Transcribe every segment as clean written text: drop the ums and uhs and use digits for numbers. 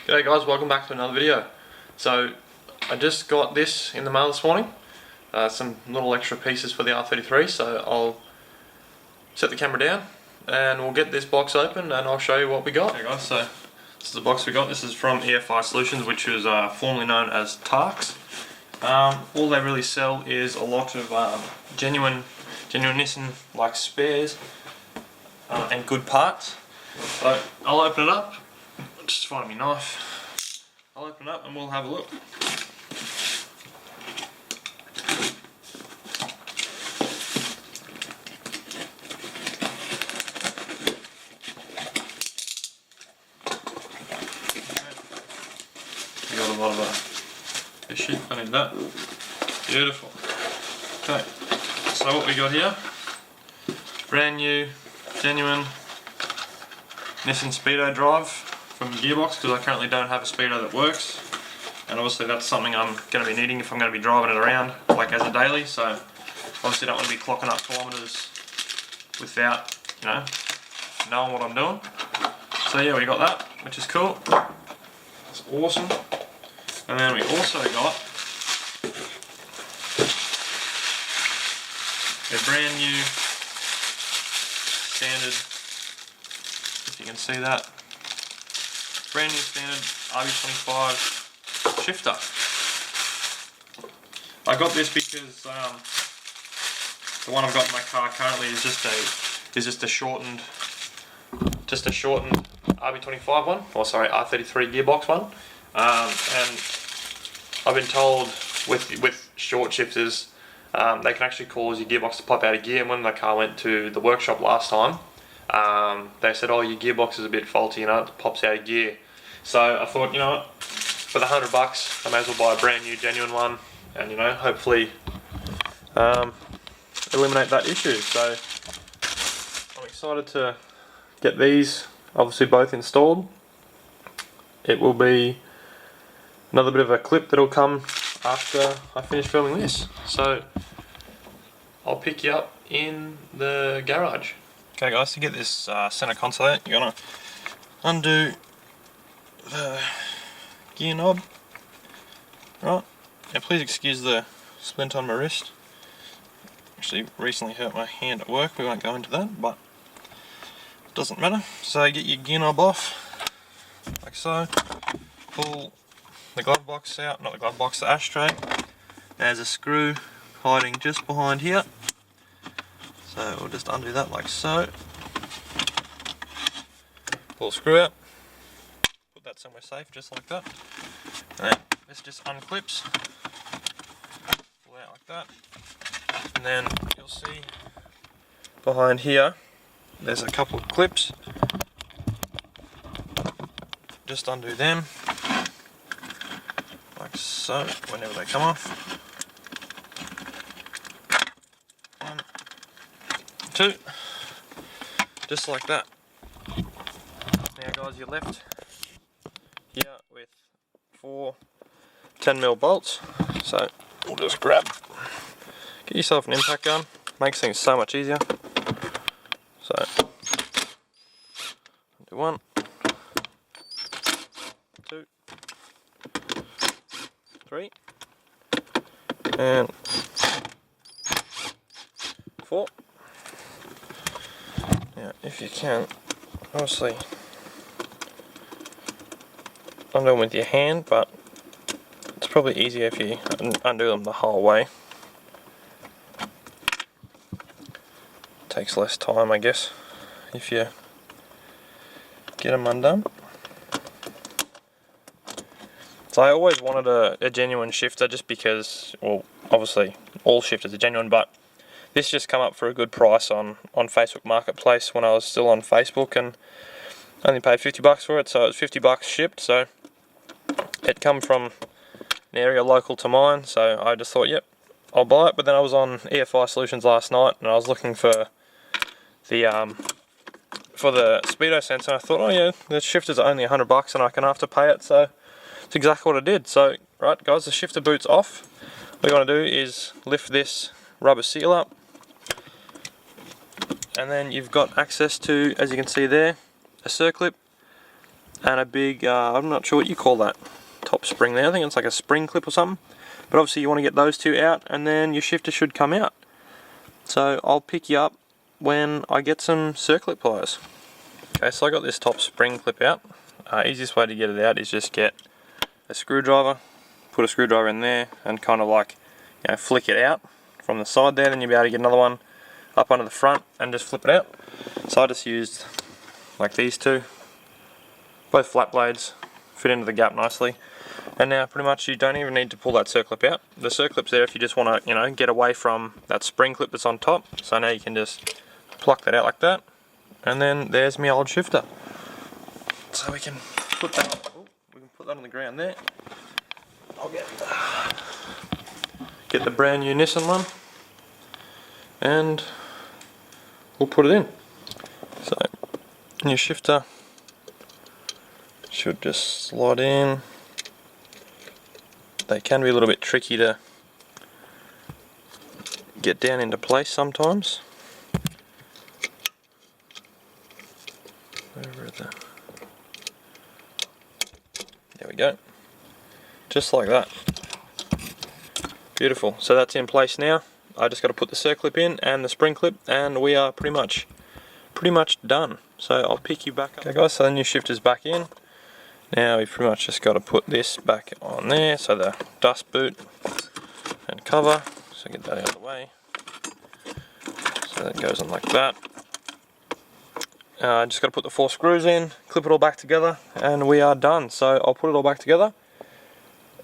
G'day guys, welcome back to another video. So I just got this in the mail this morning, some little extra pieces for the R33, so I'll set the camera down and we'll get this box open and I'll show you what we got. Okay guys, so this is the box we got. This is from EFI Solutions, which was formerly known as Tate. All they really sell is a lot of genuine Nissan like spares and good parts. So I'll open it up. Just find me a knife. I'll open it up and we'll have a look. We got a lot of this shit. I need that. Beautiful. Okay. So what we got here? Brand new, genuine Nissan Speedo drive from the gearbox, because I currently don't have a Speedo that works, and obviously that's something I'm going to be needing if I'm going to be driving it around like as a daily, so obviously don't want to be clocking up kilometres without, you know, knowing what I'm doing. So yeah, we got that, which is cool. It's awesome. And then we also got a brand new standard, if you can see that, brand new standard RB25 shifter. I got this because the one I've got in my car currently is just a shortened RB25 one, or sorry, R33 gearbox one. And I've been told with short shifters, they can actually cause your gearbox to pop out of gear. And when the car went to the workshop last time, they said, oh, your gearbox is a bit faulty, you know, it pops out of gear. So I thought, you know what, for the $100 I may as well buy a brand new genuine one and, you know, hopefully eliminate that issue. So I'm excited to get these obviously both installed. It will be another bit of a clip that'll come after I finish filming this. So I'll pick you up in the garage. Okay guys, to get this center console out, you're gonna undo the gear knob. Right, now please excuse the splint on my wrist. Actually recently hurt my hand at work, we won't go into that, but it doesn't matter. So get your gear knob off, like so. Pull the glove box out, not the glove box, the ashtray. There's a screw hiding just behind here. So we'll just undo that like so. Pull the screw out. Put that somewhere safe, just like that. And this just unclips. Pull out like that. And then you'll see behind here, there's a couple of clips. Just undo them. Like so, whenever they come off. 1, 2, just like that. Now guys, you're left here with 4 10mm bolts, so we'll just get yourself an impact gun, makes things so much easier. So do 1, 2, 3, and 4. Now, if you can, obviously undo them with your hand, but it's probably easier if you undo them the whole way. Takes less time, I guess, if you get them undone. So I always wanted a genuine shifter, just because, well, obviously all shifters are genuine, but this just come up for a good price on Facebook Marketplace when I was still on Facebook, and only paid $50 for it, so it was $50 shipped. So it come from an area local to mine, so I just thought, yep, I'll buy it. But then I was on EFI Solutions last night and I was looking for the Speedo sensor. I thought, oh yeah, the shifters are only $100 and I can afterpay it, so it's exactly what I did. So right guys, the shifter boot's off. What you want to do is lift this rubber seal up, and then you've got access to, as you can see there, a circlip and a big, I'm not sure what you call that top spring there, I think it's like a spring clip or something, but obviously you want to get those two out and then your shifter should come out. So I'll pick you up when I get some circlip pliers. Okay, so I got this top spring clip out. Easiest way to get it out is just get a screwdriver, put a screwdriver in there and kind of like, you know, flick it out from the side there, then you'll be able to get another one up under the front and just flip it out. So I just used like these two, both flat blades, fit into the gap nicely. And now pretty much you don't even need to pull that circlip out. The circlip's there if you just want to, you know, get away from that spring clip that's on top. So now you can just pluck that out like that. And then there's my old shifter. So we can put that, on the ground there. I'll get the brand new Nissan one and we'll put it in. So your shifter should just slide in. They can be a little bit tricky to get down into place sometimes. There we go. Just like that. Beautiful. So that's in place now. I just got to put the circlip in and the spring clip and we are pretty much done. So I'll pick you back up. Okay guys, so the new shifter's back in. Now we've pretty much just got to put this back on there, so the dust boot and cover, so get that out of the way. So that goes on like that. Just got to put the 4 screws in, clip it all back together, and we are done. So I'll put it all back together,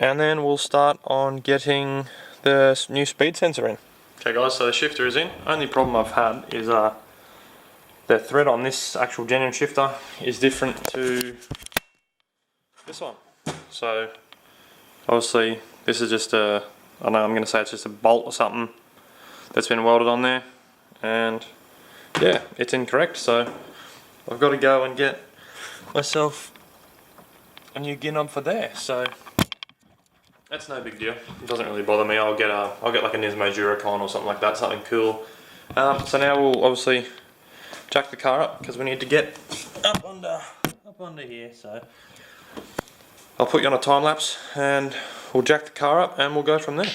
and then we'll start on getting the new speed sensor in. Okay guys, so the shifter is in. Only problem I've had is the thread on this actual genuine shifter is different to this one. So obviously this is just a, I know I'm going to say it's just a bolt or something that's been welded on there, and yeah, it's incorrect. So I've got to go and get myself a new gear knob for there. So that's no big deal. It doesn't really bother me. I'll get like a Nismo Duracon or something like that, something cool. So now we'll obviously jack the car up because we need to get up under here. So I'll put you on a time lapse and we'll jack the car up and we'll go from there.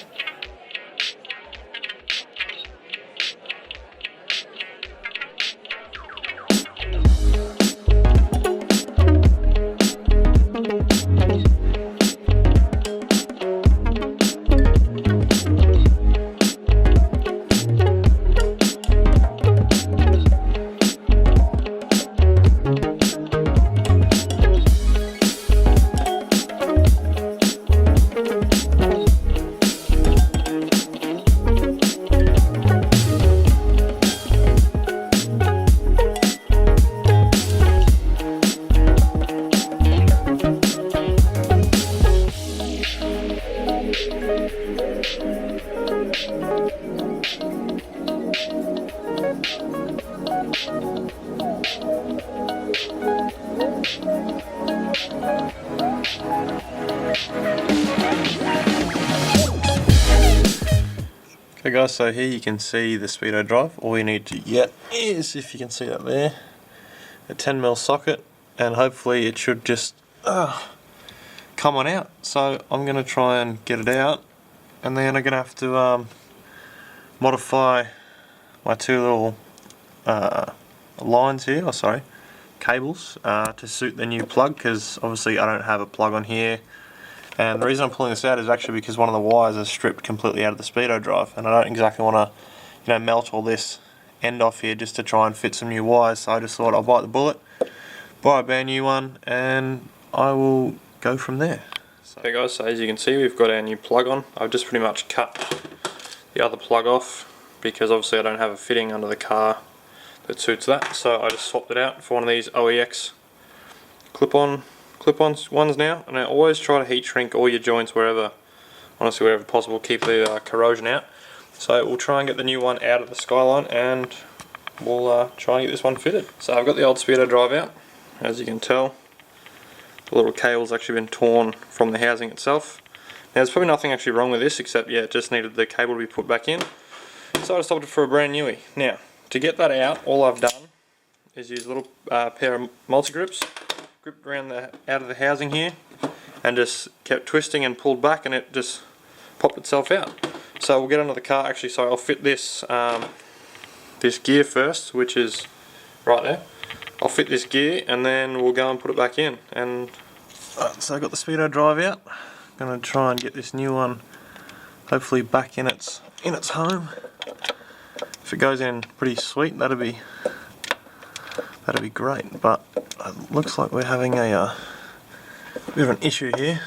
Okay guys, so here you can see the speedo drive. All you need to get is, if you can see that there, a 10mm socket, and hopefully it should just come on out. So I'm going to try and get it out, and then I'm going to have to modify my 2 little lines here, cables, to suit the new plug, because obviously I don't have a plug on here. And the reason I'm pulling this out is actually because one of the wires is stripped completely out of the speedo drive, and I don't exactly want to, melt all this end off here just to try and fit some new wires. So I just thought I'll bite the bullet, buy a brand new one, and I will go from there. Okay guys, so as you can see, we've got our new plug on. I've just pretty much cut the other plug off because obviously I don't have a fitting under the car that suits that. So I just swapped it out for one of these OEX clip-on ones now, and I always try to heat shrink all your joints wherever possible, keep the corrosion out. So we'll try and get the new one out of the Skyline and we'll try and get this one fitted. So I've got the old speedo drive out. As you can tell, the little cable's actually been torn from the housing itself. Now there's probably nothing actually wrong with this, except it just needed the cable to be put back in. So I stopped it for a brand newie. Now to get that out, all I've done is use a little pair of multi-grips, gripped around the out of the housing here and just kept twisting and pulled back, and it just popped itself out. So we'll get onto the car. Actually, so I'll fit this this gear first, which is right there. I'll fit this gear and then we'll go and put it back in. And so I got the speedo drive out. I'm gonna try and get this new one hopefully back in its home. If it goes in pretty sweet, that'd be great. But it looks like we're having a bit of an issue here.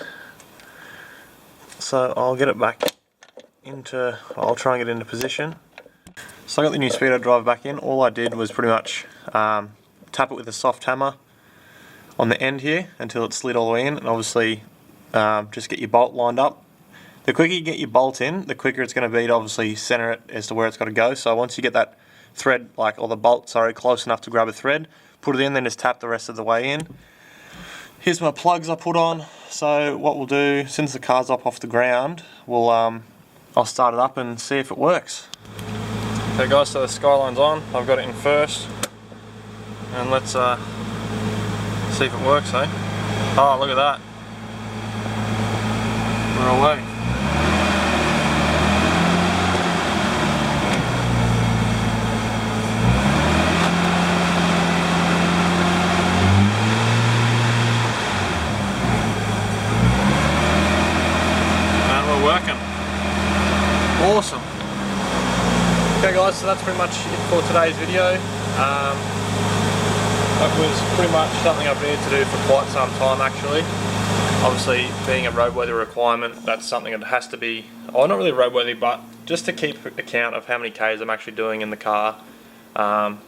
So I'll get it back into. I'll try and get into position. So I got the new speedo drive back in. All I did was pretty much tap it with a soft hammer on the end here until it slid all the way in, and obviously just get your bolt lined up. The quicker you get your bolt in, the quicker it's going to be to obviously center it as to where it's got to go. So once you get that thread, or the bolt, sorry, close enough to grab a thread, put it in, then just tap the rest of the way in. Here's my plugs I put on. So what we'll do, since the car's up off the ground, we'll I'll start it up and see if it works. Okay guys, so the Skyline's on. I've got it in first, and let's see if it works, eh? Oh, look at that. We're away. And we're working. Awesome. Okay guys, so that's pretty much it for today's video. That was pretty much something I've needed to do for quite some time actually. Obviously, being a roadworthy requirement, that's something that has to be, oh, not really roadworthy, but just to keep account of how many Ks I'm actually doing in the car. And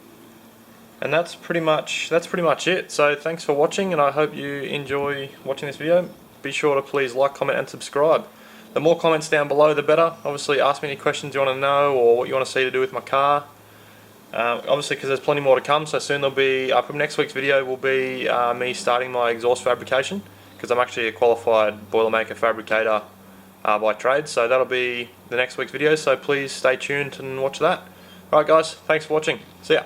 that's pretty much it. So thanks for watching, and I hope you enjoy watching this video. Be sure to please like, comment and subscribe. The more comments down below, the better. Obviously, ask me any questions you want to know or what you want to see to do with my car. Obviously, because there's plenty more to come, so soon there'll be, next week's video will be me starting my exhaust fabrication, because I'm actually a qualified Boilermaker fabricator by trade, so that'll be the next week's video, so please stay tuned and watch that. Alright guys, thanks for watching, see ya.